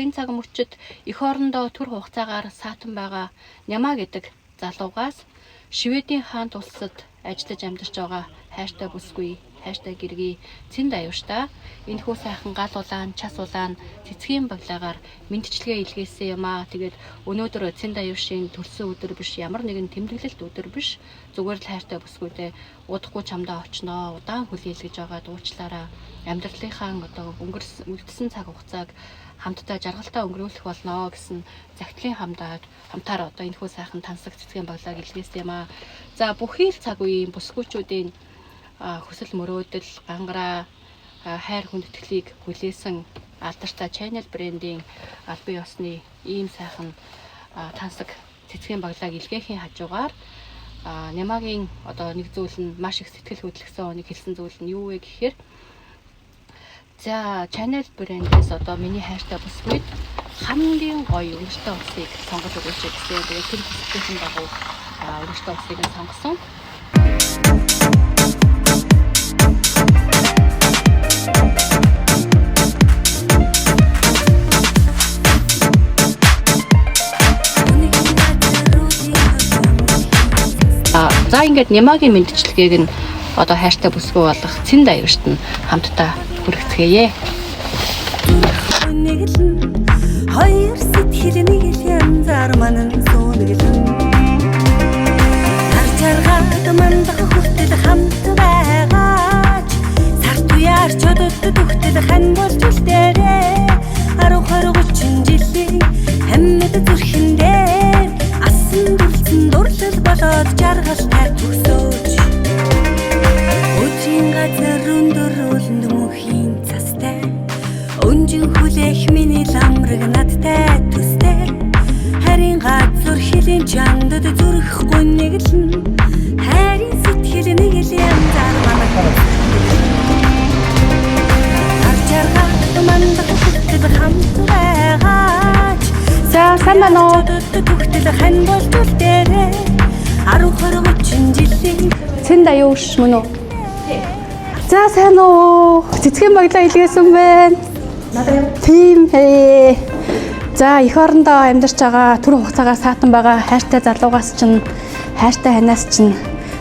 энэ цаг мөчид эх орондоо төр хугацаагаар саатан байгаа Няма гэдэг залуугаас Шведийн хаант улсад ажиллаж амьдарч байгаа хайртай бүсгүй, хайртай гэргий Цэнд аюуштай энэхүү сайхан гал улаан, час улаан цэцгийн баглагаар мэдчилгээ илгээсэн юм аа. Тэгээд өнөөдөр Цэнд аюушийн төрсөн өдөр биш, ямар нэгэн тэмдэглэлт өдөр биш. Зүгээр л хайртай бүсгүйдээ удахгүй чамдаа очноо, удаан хүлээлгэж байгаа дуучлаараа амьдралынхаа одоо өнгөрсөн цаг хугацааг хамтдаа жаргалтай өнгөрүүлэх болно гэсэн загтлын хамтаар одоо энэхүү сайхан тансаг цэцгийн баглааг илгээсэн юм аа. За бүхий л цаг үеийн бүсгүйчүүдийн хүсэл мөрөөдөл, гангараа, хайр хүндэтгэлийг хүлээсэн алдартай Channel брендийн албан ёсны ийм сайхан тансаг цэцгийн баглааг илгээхийн хажуугаар Нямагийн одоо нэг зүйл нь маш их сэтгэл хөдлөсөн өнийг хэлсэн зүйл нь юу вэ гэхээр за Channel брэндээс одоо миний хайртай бүсгүйд хамгийн гоё өргөжтэй усыг сонгож өгөөч гэсэн. Тэгээд тэр бүсгүйн дагуу өргөжтэй усыг нь сонгосон. За ингээд Нямагийн мэдчилгээг нь одоо хайртай бүсгүй болох Цэнд аюушт нь хамтдаа хүргэцгээе. Хоёр сэтгэл нэг л янзаар манан сүүнэглэн хар жаргаад мандах хүртэл хамт байгаач сар туяар чодод төгтөл хан болж үлдээрээ 10-20-30 жилийн амьд зүрхэн дээр асан дүрцэн дурлал болоод жаргалтай төгсөөж өдрийн газар өндөр ууланд мөхийн цастай өнжин хүлээх миний ламраг надтай төстэй харин газар хилийн чандад зүрхгүй нэглэн хайрын сэтгэл нэг л янзаар манаг арчаргаа мандах хүртэл хамт байгаач за сайн байна уу төгтөл хан болж үлдээрээ 10-20 жилийн Цэнд аюуш мөн үү? За сайн уу цэцгийн баглаа илгээсэн байна. Тийм ээ. За эх орондоо амьдарч байгаа түр хугацаагаар саатан байгаа хайртай залуугаас чинь хайртай ханаас чинь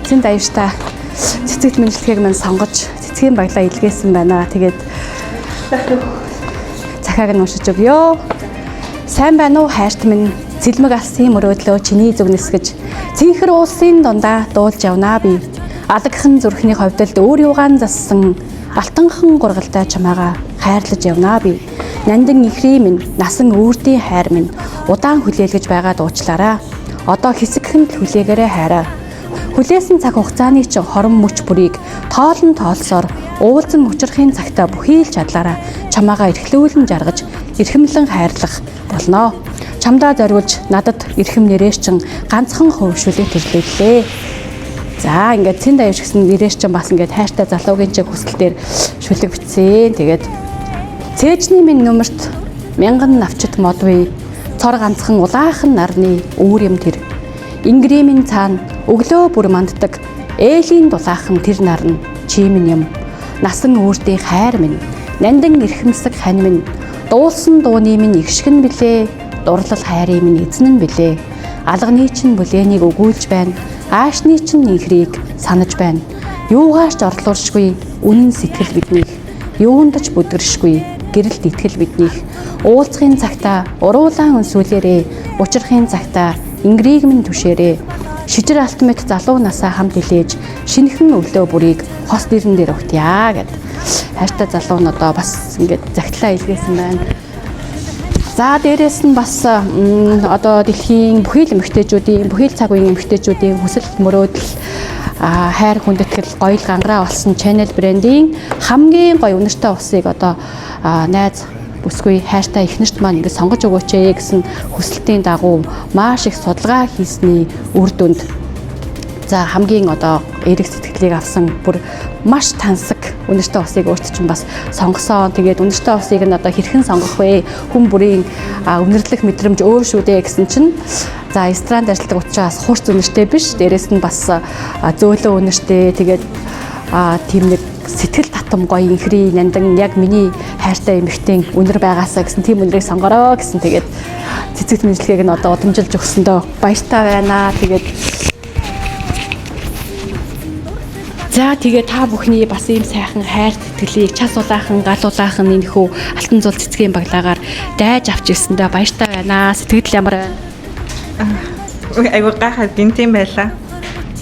Цэнд аюуштай цэцэгт мэдлэгийг мань сонгож цэцгийн баглаа илгээсэн байна. Тэгээд захааг нь уншиж өгье. Сайн байна уу хайрт минь цэлмэг алсын мөрөөдлөө чиний зүгнэс гэж цэнхэр уулсын дундаа дуулж явнаа би. Алагхан зүрхний ховдолд өөр юугаан зассан алтанхан гургалтай чамаага хайрлаж явнаа би. Нандин ихрий минь насан үүртийн хайр минь удаан хүлээлгэж байгаа дуучлаараа. Одоо хэсэгхэн л хүлээгээрээ хайраа. Хүлээсэн цаг хугацааны чинь хорон мөч бүрийг тоолн тоолсоор уулзан учрахын цагтаа бүхий л чадлаараа чамаага эрхлүүлэн жаргаж эрхэмлэн хайрлах болно. Чамдаа зориулж надад эрхэм нэрээс чинь ганцхан хөвшүүлэг төрлөлээ. За ингээд Цэнд аюуш гэсэн нэрээс чинь бас ингээд хайртай залуугийн чиг хүсэл дээр шүлэг бичсэн. Тэгээд цээжний минь нөмөрт мянган навчит модвэ цор ганцхан улаахан нарны үүр юм тэр. Ингримийн цаана өглөө бүр манддаг ээлийн дулаахан тэр нарн чимэн юм. Насан үүртийн хайр минь нандин эрхэмсэг хань минь дуулсан дууны минь игшгэн билээ. Дурлал хайрын минь эзэн нь билээ. Алганы чинь бүлээнийг өгүүлж байна. Аашны чинь инхрийг санаж байна. Юугаарч орлууршгүй үнэн сэтгэл биднийх. Юунд ч бүдгэршгүй гэрэлт итгэл биднийх. Уулзахын цагтаа уруулаан өнсүүлээрээ учрахын цагтаа ингрийг минь түшээрээ. Шижир алтмэт залуу насаа хамт илээж шинэхэн өглөө бүрийг хос дэрэн дээр өгтъя гэд. Хайртай залуу нь одоо бас ингээд загтлаа илгээсэн байна. За дээрэс нь бас одоо дэлхийн бүхий л эмэгтэйчүүдийн бүхий л цаг үеийн эмэгтэйчүүдийн хүсэл мөрөөдөл хайр хүндэтгэл гоё гангараа болсон Channel брендийн хамгийн гоё үнэртэй усыг одоо найз бүсгүй хайртай эхнэрт маань ингэ сонгож өгөөч гэсэн хүсэлтийн дагуу маш их судалгаа хийсний үр дүнд за хамгийн одоо эрэг сэтгэлийг авсан бүр маш тансаг үнэртэй усыг өөрт чинь бас сонгосон. Тэгээд үнэртэй усыг нь одоо хэрхэн сонгох вэ? Хүн бүрийн үнэрлэх мэдрэмж өөр шүү дээ гэсэн чинь за ресторанд ажилладаг учраас хурц үнэртэй биш. Дээрээс нь бас зөөлөн үнэртэй тэгээд тийм нэг сэтгэл татам гоё инхри няндан яг миний хайртай эмэгтэй үнэр байгаасаа гэсэн тийм үнэрийг сонгороо гэсэн тэгээд цэцэг мэдлэгийг нь одоо удамжилж өгсөндөө баяртай байна. Тэгээд за тэгээ та бүхний бас ийм сайхан хайр тэтгэлийг час улаахан гал улаахан энэхүү алтан зул цэцгийн баглагаар дайж авч ирсэндээ баяртай байна. Сэтгэл ямар байна? Айгуу гайхаад гинтийн байла.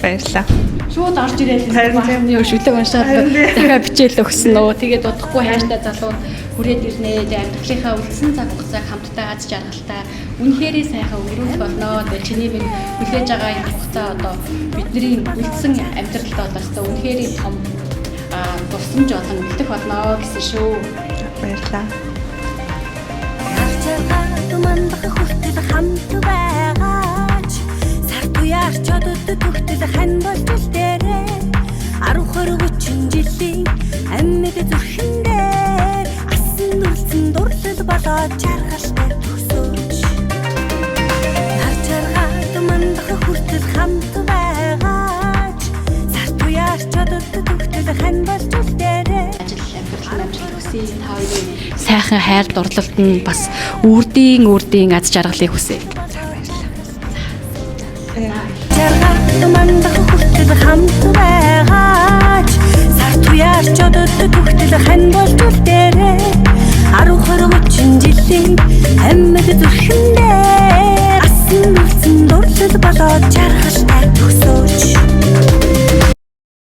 Баярлалаа. Шууд орж ирээд энэ шүлэг уншаад дахиад бичээл өгсөн нөө. Тэгээд удахгүй хайртай залуу хүрээд ирнэ. Амьдралынхаа үлдсэн цаг хугацааг хамтдаа аз жаргалтай үнэхэрээ сайхан өнгөрүүлэх болно. Тэгээд чиний минь хүлээж байгаа энэ хугацаа одоо бидний үлдсэн амьдралд одоо үнэхэрээ том тусламж олон бэлдэх болно гэсэн шүү. Баярлалаа. Мандах хүртэл хамт байгаач сар туяарч одод төгтөл хань болтол дээрээ 10-20 жилийн амьд зүрхэн дээр асан нүрсэн дурлал болоод жаргалтай төгсөөч харчаргаад мандах хүртэл хамт байгаач сар туяарч одод төгтөл хань болтол дээрээ сайхан хайр дурлалд нь бас үрдийн аз жаргалыг хүсье. Жаргал мандах хүртэл хамт байгаач сар туяарч одод төгтөл хань болтол дээрээ 10-20 жилийн амьд зүрхэндээ асан нүрсэн дурлал болоод